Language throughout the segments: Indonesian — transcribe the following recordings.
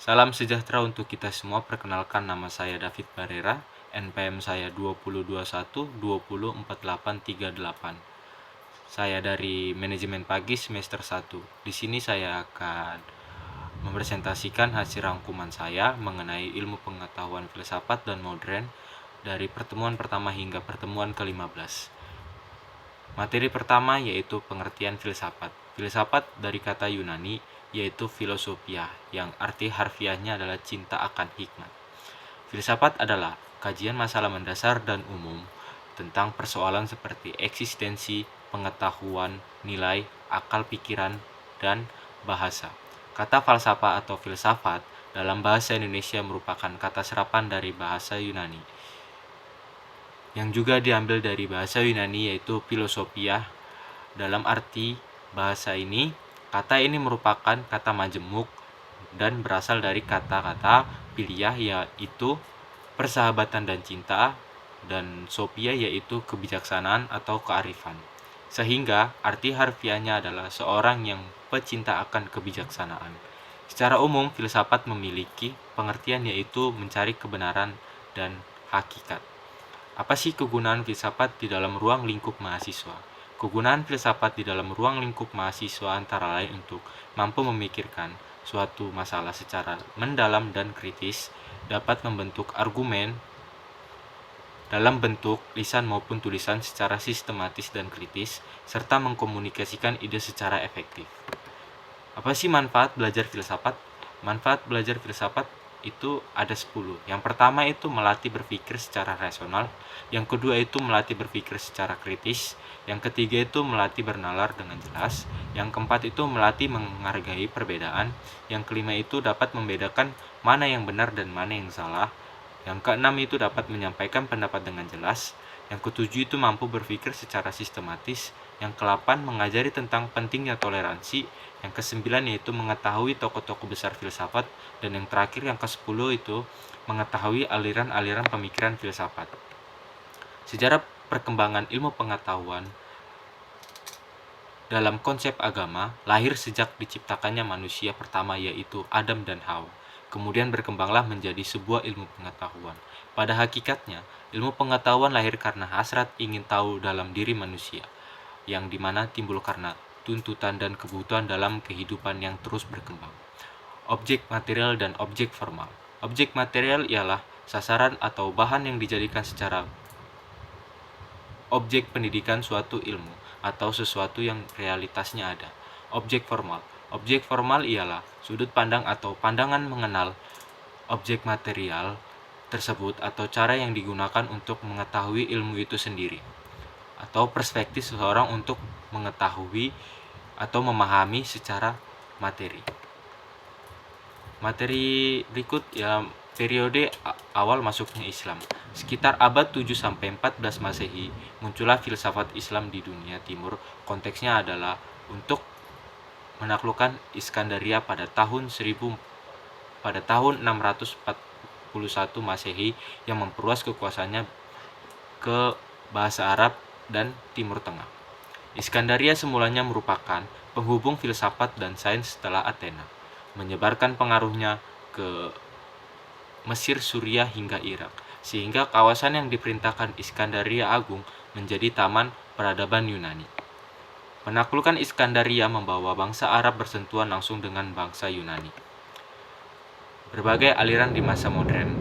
Salam sejahtera untuk kita semua. Perkenalkan, nama saya David Barera, NPM saya 2021-204838. Saya dari Manajemen Pagi semester 1. Di sini saya akan mempresentasikan hasil rangkuman saya mengenai ilmu pengetahuan filsafat dan modern dari pertemuan pertama hingga pertemuan ke-15. Materi pertama yaitu pengertian filsafat. Filsafat dari kata Yunani yaitu filosofia, yang arti harfiahnya adalah cinta akan hikmat. Filsafat adalah kajian masalah mendasar dan umum tentang persoalan seperti eksistensi, pengetahuan, nilai, akal pikiran, dan bahasa. Kata falsafah atau filsafat dalam bahasa Indonesia merupakan kata serapan dari bahasa Yunani, yang juga diambil dari bahasa Yunani yaitu filosofia. Dalam arti bahasa ini, kata ini merupakan kata majemuk dan berasal dari kata-kata piliah yaitu persahabatan dan cinta, dan sophia yaitu kebijaksanaan atau kearifan. Sehingga arti harfiahnya adalah seorang yang pecinta akan kebijaksanaan. Secara umum, filsafat memiliki pengertian yaitu mencari kebenaran dan hakikat. Apa sih kegunaan filsafat di dalam ruang lingkup mahasiswa? Kegunaan filsafat di dalam ruang lingkup mahasiswa antara lain untuk mampu memikirkan suatu masalah secara mendalam dan kritis, dapat membentuk argumen dalam bentuk lisan maupun tulisan secara sistematis dan kritis, serta mengkomunikasikan ide secara efektif. Apa sih manfaat belajar filsafat? Manfaat belajar filsafat itu ada 10. Yang pertama itu melatih berpikir secara rasional, yang kedua itu melatih berpikir secara kritis, yang ketiga itu melatih bernalar dengan jelas, yang keempat itu melatih menghargai perbedaan, yang kelima itu dapat membedakan mana yang benar dan mana yang salah, yang keenam itu dapat menyampaikan pendapat dengan jelas, yang ketujuh itu mampu berpikir secara sistematis, yang ke-8 mengajari tentang pentingnya toleransi, yang ke-9 yaitu mengetahui tokoh-tokoh besar filsafat, dan yang terakhir yang ke-10 itu mengetahui aliran-aliran pemikiran filsafat. Sejarah perkembangan ilmu pengetahuan dalam konsep agama lahir sejak diciptakannya manusia pertama yaitu Adam dan Hawa. Kemudian berkembanglah menjadi sebuah ilmu pengetahuan. Pada hakikatnya, ilmu pengetahuan lahir karena hasrat ingin tahu dalam diri manusia, yang dimana timbul karena tuntutan dan kebutuhan dalam kehidupan yang terus berkembang. Objek material dan objek formal. Objek material ialah sasaran atau bahan yang dijadikan secara objek pendidikan suatu ilmu atau sesuatu yang realitasnya ada. Objek formal. Objek formal ialah sudut pandang atau pandangan mengenal objek material tersebut atau cara yang digunakan untuk mengetahui ilmu itu sendiri, atau perspektif seseorang untuk mengetahui atau memahami secara materi. Materi berikut ya periode awal masuknya Islam. Sekitar abad 7-14 Masehi, muncullah filsafat Islam di dunia timur. Konteksnya adalah untuk menaklukkan Iskandaria pada tahun 641 Masehi yang memperluas kekuasaannya ke bahasa Arab dan Timur Tengah. Iskandaria semulanya merupakan penghubung filsafat dan sains setelah Athena, menyebarkan pengaruhnya ke Mesir, Suriah hingga Irak, sehingga kawasan yang diperintahkan Iskandaria Agung menjadi taman peradaban Yunani. Penaklukan Iskandaria membawa bangsa Arab bersentuhan langsung dengan bangsa Yunani. Berbagai aliran di masa modern.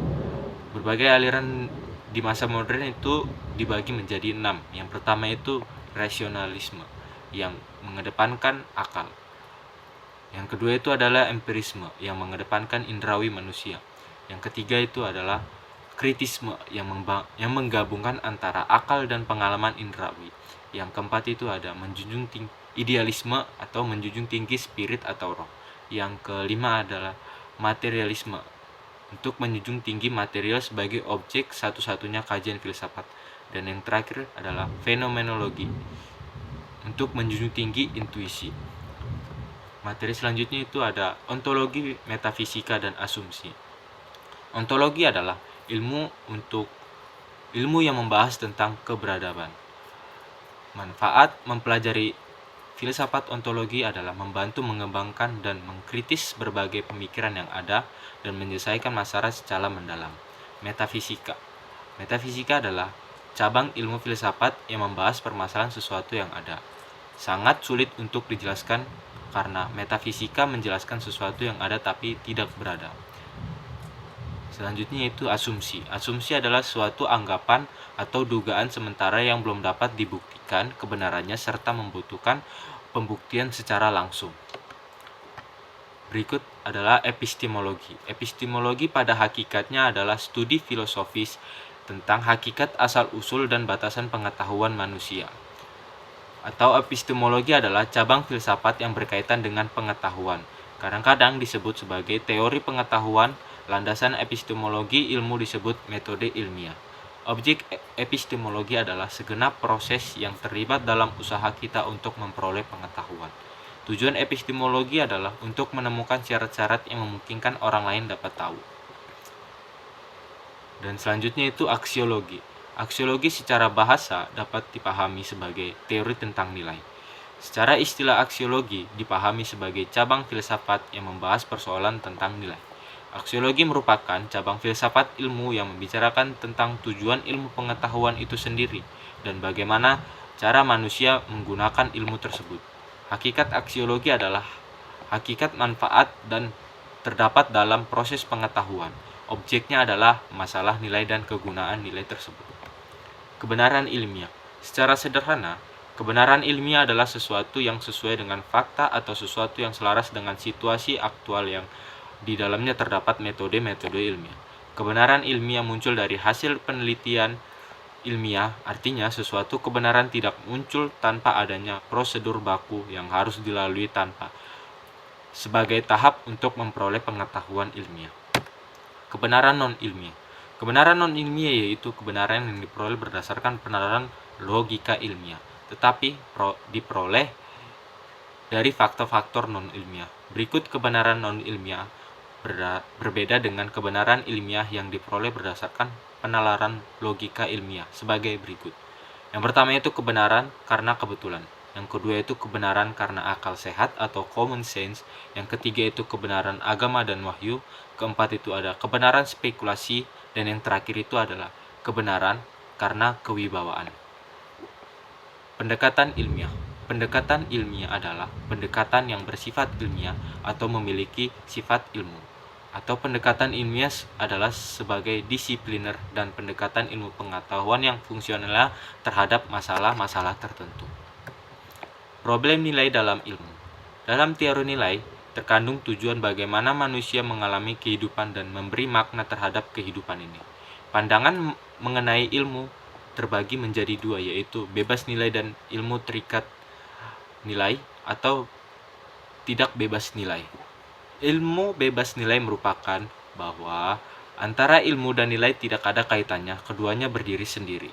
Berbagai aliran di masa modern itu dibagi menjadi 6. Yang pertama itu rasionalisme, yang mengedepankan akal. Yang kedua itu adalah empirisme, yang mengedepankan indrawi manusia. Yang ketiga itu adalah kritisme, yang menggabungkan antara akal dan pengalaman indrawi. Yang keempat itu ada menjunjung tinggi idealisme atau menjunjung tinggi spirit atau roh. Yang kelima adalah materialisme, untuk menjunjung tinggi material sebagai objek satu-satunya kajian filsafat. Dan yang terakhir adalah fenomenologi, untuk menjunjung tinggi intuisi. Materi selanjutnya itu ada ontologi, metafisika, dan asumsi. Ontologi adalah ilmu yang membahas tentang keberadaban. Manfaat mempelajari Filsafat ontologi adalah membantu mengembangkan dan mengkritis berbagai pemikiran yang ada dan menyelesaikan masalah secara mendalam. Metafisika. Metafisika adalah cabang ilmu filsafat yang membahas permasalahan sesuatu yang ada. Sangat sulit untuk dijelaskan karena metafisika menjelaskan sesuatu yang ada tapi tidak berada. Selanjutnya yaitu asumsi. Asumsi adalah suatu anggapan atau dugaan sementara yang belum dapat dibuktikan kebenarannya serta membutuhkan pembuktian secara langsung. Berikut adalah epistemologi. Epistemologi pada hakikatnya adalah studi filosofis tentang hakikat asal-usul dan batasan pengetahuan manusia. Atau epistemologi adalah cabang filsafat yang berkaitan dengan pengetahuan. Kadang-kadang disebut sebagai teori pengetahuan. Landasan epistemologi ilmu disebut metode ilmiah. Objek epistemologi adalah segenap proses yang terlibat dalam usaha kita untuk memperoleh pengetahuan. Tujuan epistemologi adalah untuk menemukan syarat-syarat yang memungkinkan orang lain dapat tahu. Dan selanjutnya itu aksiologi. Aksiologi secara bahasa dapat dipahami sebagai teori tentang nilai. Secara istilah aksiologi dipahami sebagai cabang filsafat yang membahas persoalan tentang nilai. Aksiologi merupakan cabang filsafat ilmu yang membicarakan tentang tujuan ilmu pengetahuan itu sendiri dan bagaimana cara manusia menggunakan ilmu tersebut. Hakikat aksiologi adalah hakikat manfaat dan terdapat dalam proses pengetahuan. Objeknya adalah masalah nilai dan kegunaan nilai tersebut. Kebenaran ilmiah. Secara sederhana, kebenaran ilmiah adalah sesuatu yang sesuai dengan fakta atau sesuatu yang selaras dengan situasi aktual yang di dalamnya terdapat metode-metode ilmiah. Kebenaran ilmiah muncul dari hasil penelitian ilmiah, artinya sesuatu kebenaran tidak muncul tanpa adanya prosedur baku yang harus dilalui tanpa sebagai tahap untuk memperoleh pengetahuan ilmiah. Kebenaran non-ilmiah. Kebenaran non-ilmiah yaitu kebenaran yang diperoleh berdasarkan penalaran logika ilmiah, tetapi diperoleh dari faktor-faktor non-ilmiah. Berikut kebenaran non-ilmiah berbeda dengan kebenaran ilmiah yang diperoleh berdasarkan penalaran logika ilmiah sebagai berikut. Yang pertama itu kebenaran karena kebetulan. Yang kedua itu kebenaran karena akal sehat atau common sense. Yang ketiga itu kebenaran agama dan wahyu. Keempat itu ada kebenaran spekulasi. Dan yang terakhir itu adalah kebenaran karena kewibawaan. Pendekatan ilmiah. Pendekatan ilmiah adalah pendekatan yang bersifat ilmiah atau memiliki sifat ilmu. Atau pendekatan ilmiah adalah sebagai disipliner dan pendekatan ilmu pengetahuan yang fungsional terhadap masalah-masalah tertentu. Problem nilai dalam ilmu. Dalam teori nilai, terkandung tujuan bagaimana manusia mengalami kehidupan dan memberi makna terhadap kehidupan ini. Pandangan mengenai ilmu terbagi menjadi dua, yaitu bebas nilai dan ilmu terikat nilai atau tidak bebas nilai. Ilmu bebas nilai merupakan bahwa antara ilmu dan nilai tidak ada kaitannya, keduanya berdiri sendiri.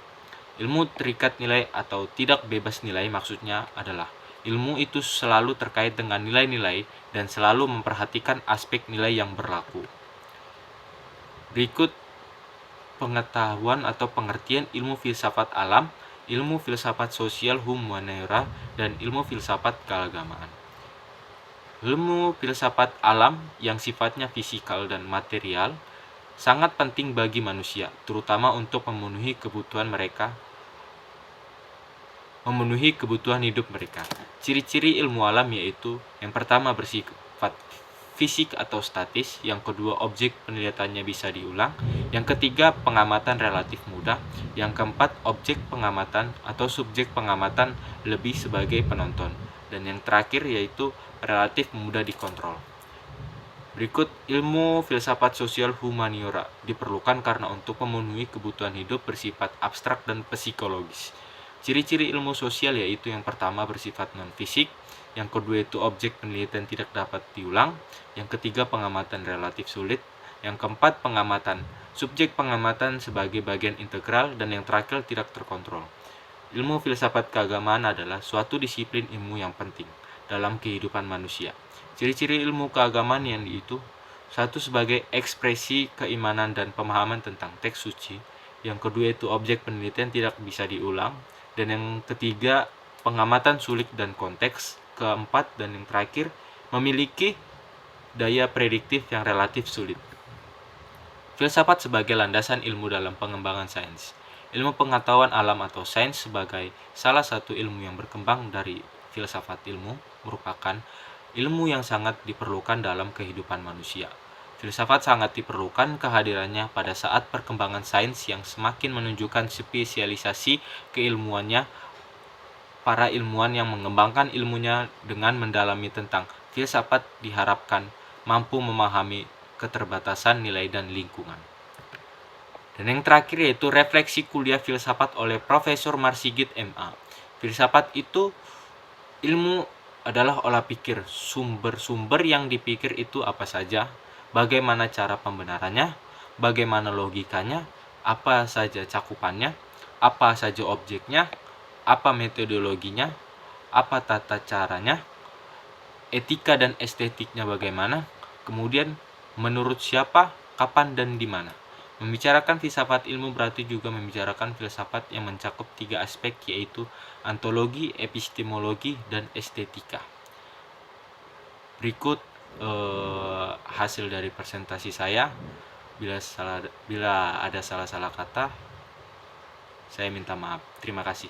Ilmu terikat nilai atau tidak bebas nilai maksudnya adalah ilmu itu selalu terkait dengan nilai-nilai dan selalu memperhatikan aspek nilai yang berlaku. Berikut pengetahuan atau pengertian ilmu filsafat alam, ilmu filsafat sosial humaniora, dan ilmu filsafat keagamaan. Ilmu filsafat alam yang sifatnya fisikal dan material sangat penting bagi manusia, terutama untuk memenuhi kebutuhan hidup mereka. Ciri-ciri ilmu alam yaitu yang pertama bersifat fisik atau statis, yang kedua objek penelihatannya bisa diulang, yang ketiga pengamatan relatif mudah, yang keempat objek pengamatan atau subjek pengamatan lebih sebagai penonton, dan yang terakhir yaitu relatif mudah dikontrol. Berikut ilmu filsafat sosial humaniora diperlukan karena untuk memenuhi kebutuhan hidup bersifat abstrak dan psikologis. Ciri-ciri ilmu sosial yaitu yang pertama bersifat non-fisik, yang kedua itu objek penelitian tidak dapat diulang, yang ketiga pengamatan relatif sulit, yang keempat pengamatan subjek pengamatan sebagai bagian integral, dan yang terakhir tidak terkontrol. Ilmu filsafat keagamaan adalah suatu disiplin ilmu yang penting dalam kehidupan manusia. Ciri-ciri ilmu keagamaan yang itu satu sebagai ekspresi keimanan dan pemahaman tentang teks suci, yang kedua itu objek penelitian tidak bisa diulang, dan yang ketiga pengamatan sulit dan konteks. Keempat dan yang terakhir, memiliki daya prediktif yang relatif sulit. Filsafat sebagai landasan ilmu dalam pengembangan sains. Ilmu pengetahuan alam atau sains sebagai salah satu ilmu yang berkembang dari filsafat ilmu merupakan ilmu yang sangat diperlukan dalam kehidupan manusia. Filsafat sangat diperlukan kehadirannya pada saat perkembangan sains yang semakin menunjukkan spesialisasi keilmuannya. Para ilmuwan yang mengembangkan ilmunya dengan mendalami tentang filsafat diharapkan mampu memahami keterbatasan nilai dan lingkungan. Dan yang terakhir yaitu refleksi kuliah filsafat oleh Profesor Marsigit MA. Filsafat itu ilmu adalah olah pikir. Sumber-sumber yang dipikir itu apa saja, bagaimana cara pembenarannya, bagaimana logikanya, apa saja cakupannya, apa saja objeknya, apa metodologinya, apa tata caranya, etika dan estetiknya bagaimana, kemudian menurut siapa, kapan, dan di mana. Membicarakan filsafat ilmu berarti juga membicarakan filsafat yang mencakup 3 aspek, yaitu ontologi, epistemologi, dan estetika. Berikut hasil dari presentasi saya. Bila ada salah-salah kata, saya minta maaf. Terima kasih.